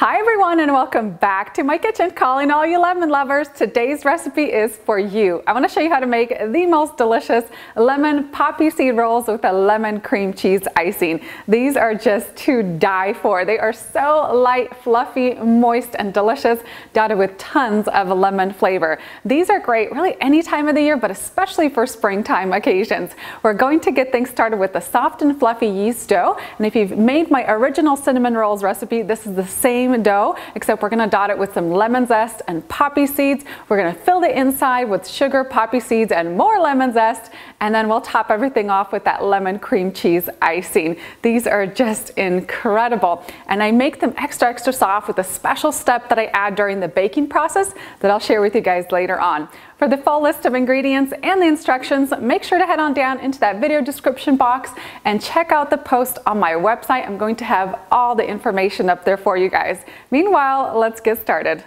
Hi everyone and welcome back to my kitchen. Calling all you lemon lovers. Today's recipe is for you. I want to show you how to make the most delicious lemon poppy seed rolls with a lemon cream cheese icing. These are just to die for. They are so light, fluffy, moist, and delicious, dotted with tons of lemon flavor. These are great really any time of the year, but especially for springtime occasions. We're going to get things started with the soft and fluffy yeast dough. And if you've made my original cinnamon rolls recipe, this is the same dough, except we're going to dot it with some lemon zest and poppy seeds. We're going to fill the inside with sugar, poppy seeds, and more lemon zest, and then we'll top everything off with that lemon cream cheese icing. These are just incredible, and I make them extra soft with a special step that I add during the baking process that I'll share with you guys later on. For the full list of ingredients and the instructions, make sure to head on down into that video description box and check out the post on my website. I'm going to have all the information up there for you guys. Meanwhile, let's get started.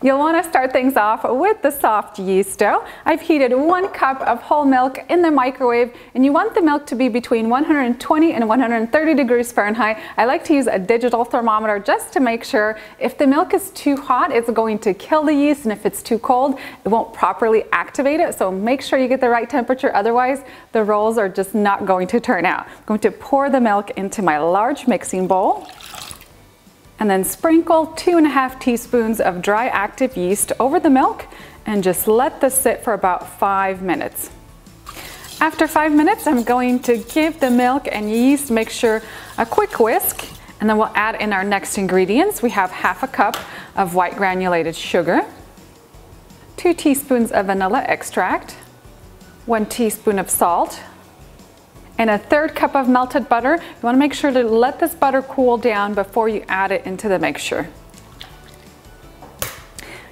You'll want to start things off with the soft yeast dough. I've heated 1 cup of whole milk in the microwave, and you want the milk to be between 120 and 130 degrees Fahrenheit. I like to use a digital thermometer just to make sure. If the milk is too hot, it's going to kill the yeast, and if it's too cold, it won't properly activate it. So make sure you get the right temperature, otherwise the rolls are just not going to turn out. I'm going to pour the milk into my large mixing bowl, and then sprinkle 2½ teaspoons of dry active yeast over the milk and just let this sit for about 5 minutes. After 5 minutes, I'm going to give the milk and yeast mixture a quick whisk, and then we'll add in our next ingredients. We have ½ cup of white granulated sugar, 2 teaspoons of vanilla extract, 1 teaspoon of salt, and a 1/3 cup of melted butter. You want to make sure to let this butter cool down before you add it into the mixture.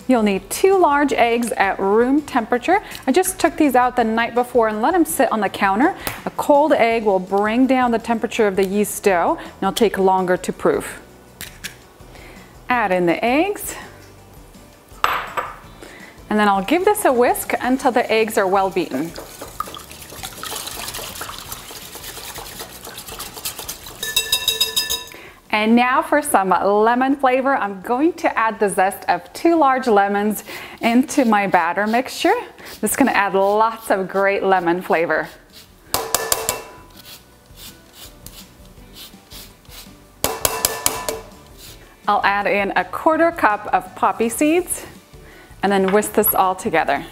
You'll need 2 large eggs at room temperature. I just took these out the night before and let them sit on the counter. A cold egg will bring down the temperature of the yeast dough, and it'll take longer to proof. Add in the eggs, and then I'll give this a whisk until the eggs are well beaten. And now for some lemon flavor, I'm going to add the zest of 2 large lemons into my batter mixture. This is going to add lots of great lemon flavor. I'll add in a 1/4 cup of poppy seeds and then whisk this all together.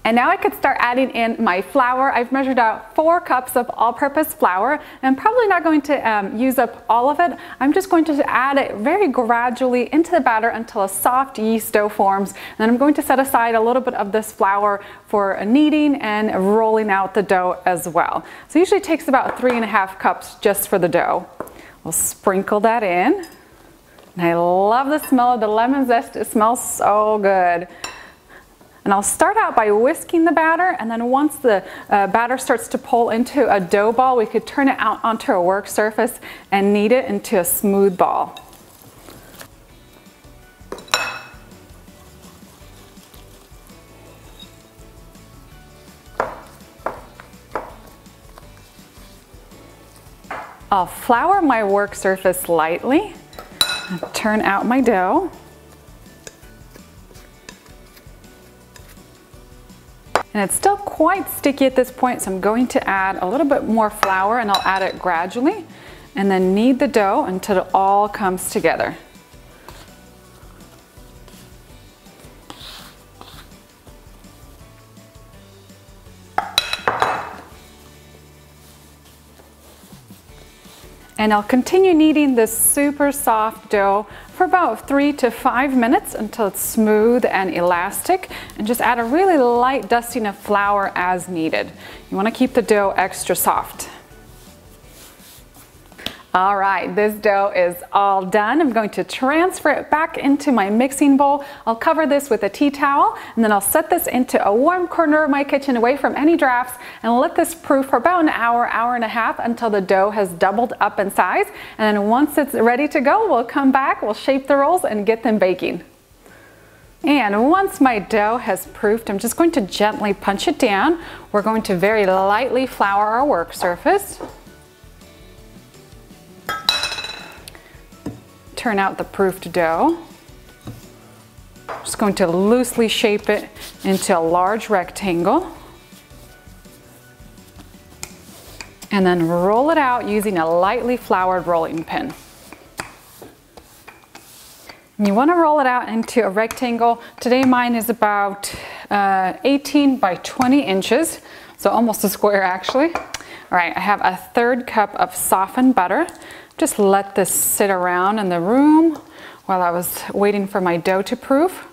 And now I could start adding in my flour. I've measured out 4 cups of all-purpose flour. I'm probably not going to use up all of it. I'm just going to add it very gradually into the batter until a soft yeast dough forms. And then I'm going to set aside a little bit of this flour for kneading and rolling out the dough as well. So it usually takes about 3½ cups just for the dough. We'll sprinkle that in. And I love the smell of the lemon zest. It smells so good. And I'll start out by whisking the batter, and then once the batter starts to pull into a dough ball, we could turn it out onto a work surface and knead it into a smooth ball. I'll flour my work surface lightly and turn out my dough. And it's still quite sticky at this point, so I'm going to add a little bit more flour, and I'll add it gradually and then knead the dough until it all comes together. And I'll continue kneading this super soft dough for about 3 to 5 minutes until it's smooth and elastic, and just add a really light dusting of flour as needed. You want to keep the dough extra soft. All right, this dough is all done. I'm going to transfer it back into my mixing bowl. I'll cover this with a tea towel, and then I'll set this into a warm corner of my kitchen away from any drafts and let this proof for about an hour, hour and a half until the dough has doubled up in size. And then once it's ready to go, we'll come back, we'll shape the rolls and get them baking. And once my dough has proofed, I'm just going to gently punch it down. We're going to very lightly flour our work surface. turn out the proofed dough. Just going to loosely shape it into a large rectangle. And then roll it out using a lightly floured rolling pin. You want to roll it out into a rectangle. Today mine is about 18 by 20 inches, so almost a square actually. All right, I have a 1/3 cup of softened butter. Just let this sit around in the room while I was waiting for my dough to proof.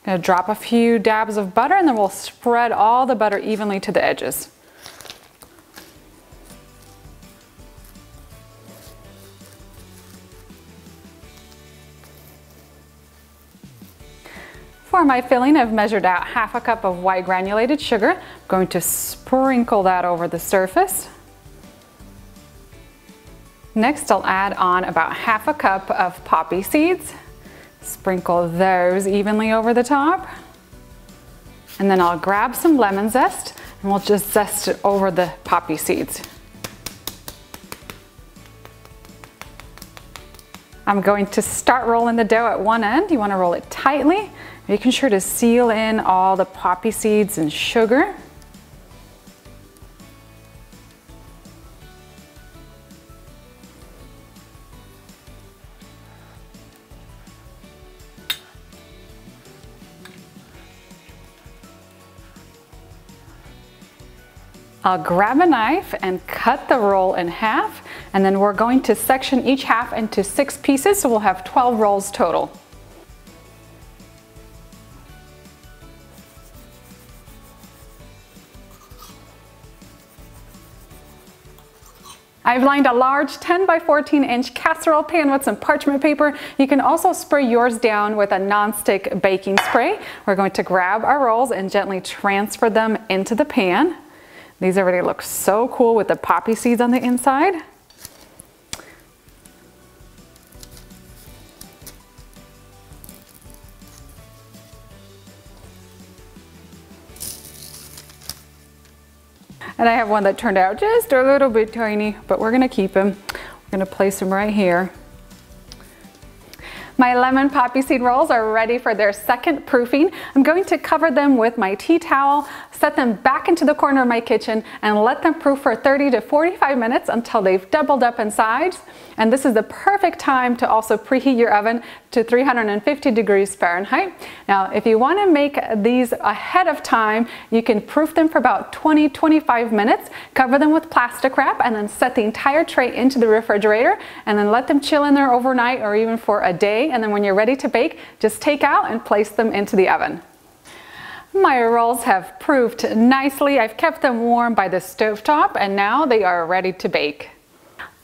I'm gonna drop a few dabs of butter and then we'll spread all the butter evenly to the edges. For my filling, I've measured out 1/2 cup of white granulated sugar. I'm going to sprinkle that over the surface. Next, I'll add on about 1/2 cup of poppy seeds. Sprinkle those evenly over the top. And then I'll grab some lemon zest and we'll just zest it over the poppy seeds. I'm going to start rolling the dough at one end. You want to roll it tightly, making sure to seal in all the poppy seeds and sugar. I'll grab a knife and cut the roll in half, and then we're going to section each half into 6 pieces, so we'll have 12 rolls total. I've lined a large 10 by 14 inch casserole pan with some parchment paper. You can also spray yours down with a non-stick baking spray. We're going to grab our rolls and gently transfer them into the pan. These already look so cool with the poppy seeds on the inside. And I have one that turned out just a little bit tiny, but we're gonna keep him. We're gonna place him right here. My lemon poppy seed rolls are ready for their second proofing. I'm going to cover them with my tea towel, set them back into the corner of my kitchen, and let them proof for 30 to 45 minutes until they've doubled up in size. And this is the perfect time to also preheat your oven to 350 degrees Fahrenheit. Now, if you want to make these ahead of time, you can proof them for about 20-25 minutes, cover them with plastic wrap, and then set the entire tray into the refrigerator, and then let them chill in there overnight or even for a day. And then when you're ready to bake, just take out and place them into the oven. My rolls have proofed nicely. I've kept them warm by the stovetop, and now they are ready to bake.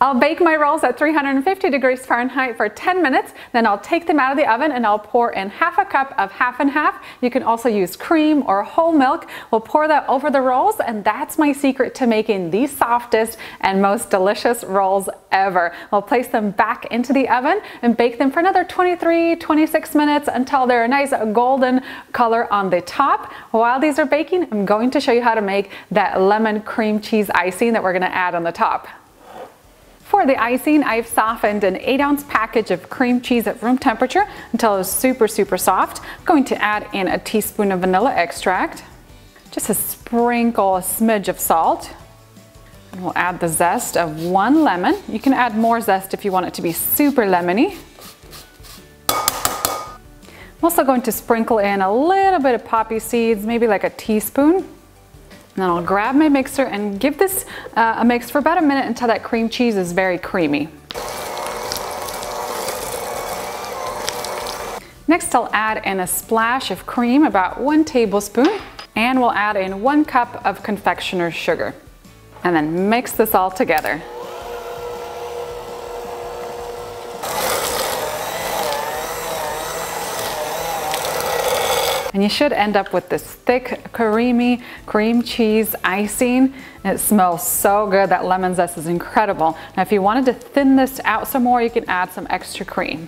I'll bake my rolls at 350 degrees Fahrenheit for 10 minutes, then I'll take them out of the oven and I'll pour in 1/2 cup of half and half. You can also use cream or whole milk. We'll pour that over the rolls, and that's my secret to making the softest and most delicious rolls ever. I'll place them back into the oven and bake them for another 23-26 minutes until they're a nice golden color on the top. While these are baking, I'm going to show you how to make that lemon cream cheese icing that we're going to add on the top. For the icing, I've softened an 8-ounce package of cream cheese at room temperature until it's super soft. I'm going to add in a teaspoon of vanilla extract, just a sprinkle, a smidge of salt, and we'll add the zest of 1 lemon. You can add more zest if you want it to be super lemony. I'm also going to sprinkle in a little bit of poppy seeds, maybe like a teaspoon. And then I'll grab my mixer and give this a mix for about a minute until that cream cheese is very creamy. Next, I'll add in a splash of cream, about 1 tablespoon, and we'll add in 1 cup of confectioner's sugar. And then mix this all together. And you should end up with this thick, creamy cream cheese icing. It smells so good. That lemon zest is incredible. Now, if you wanted to thin this out some more, you can add some extra cream.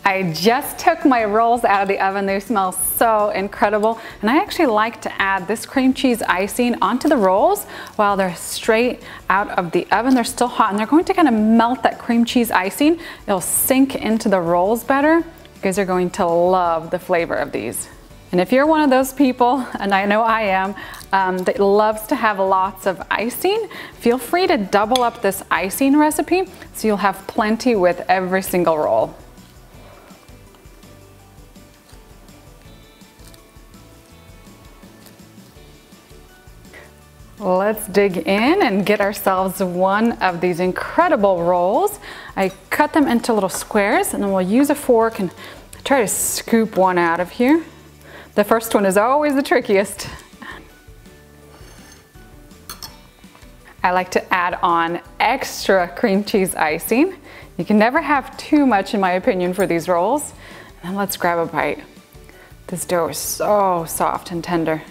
I just took my rolls out of the oven. They smell so incredible. And I actually like to add this cream cheese icing onto the rolls while they're straight out of the oven. They're still hot and they're going to kind of melt that cream cheese icing. It'll sink into the rolls better. You guys are going to love the flavor of these. And if you're one of those people, and I know I am, that loves to have lots of icing, feel free to double up this icing recipe so you'll have plenty with every single roll. Let's dig in and get ourselves one of these incredible rolls. I cut them into little squares and then we'll use a fork and try to scoop one out of here. The first one is always the trickiest. I like to add on extra cream cheese icing. You can never have too much, in my opinion, for these rolls. And then let's grab a bite. This dough is so soft and tender.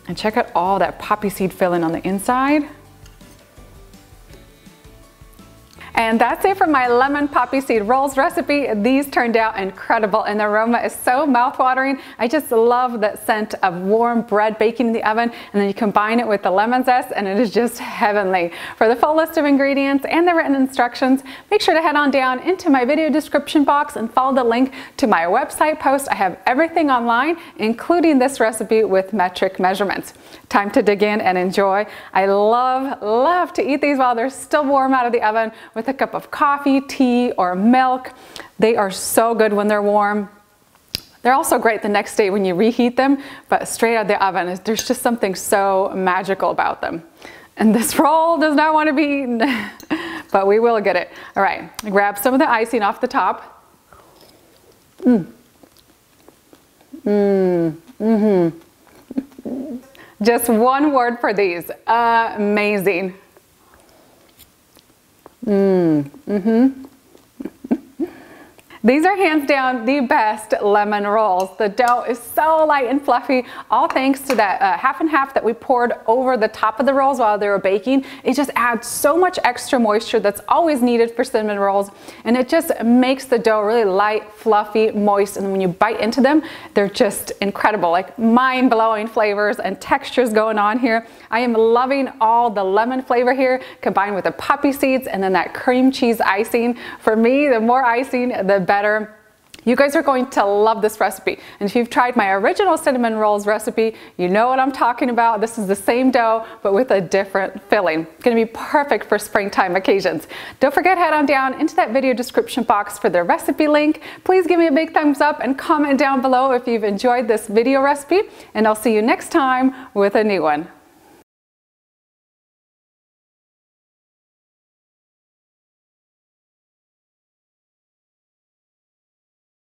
And check out all that poppy seed filling on the inside. And that's it for my lemon poppy seed rolls recipe. These turned out incredible and the aroma is so mouth-watering. I just love that scent of warm bread baking in the oven, and then you combine it with the lemon zest and it is just heavenly. For the full list of ingredients and the written instructions, make sure to head on down into my video description box and follow the link to my website post. I have everything online, including this recipe with metric measurements. Time to dig in and enjoy. I love to eat these while they're still warm out of the oven with a cup of coffee, tea, or milk. They are so good when they're warm. They're also great the next day when you reheat them, but straight out of the oven, there's just something so magical about them. And this roll does not want to be eaten, but we will get it. All right, grab some of the icing off the top. Just one word for these, amazing. These are hands down the best lemon rolls. The dough is so light and fluffy, all thanks to that half and half that we poured over the top of the rolls while they were baking. It just adds so much extra moisture that's always needed for cinnamon rolls, and it just makes the dough really light, fluffy, moist, and when you bite into them, they're just incredible, like mind-blowing flavors and textures going on here. I am loving all the lemon flavor here, combined with the poppy seeds and then that cream cheese icing. For me, the more icing, the better. You guys are going to love this recipe. And if you've tried my original cinnamon rolls recipe, you know what I'm talking about. This is the same dough, but with a different filling. It's gonna be perfect for springtime occasions. Don't forget, head on down into that video description box for the recipe link. Please give me a big thumbs up and comment down below if you've enjoyed this video recipe. And I'll see you next time with a new one.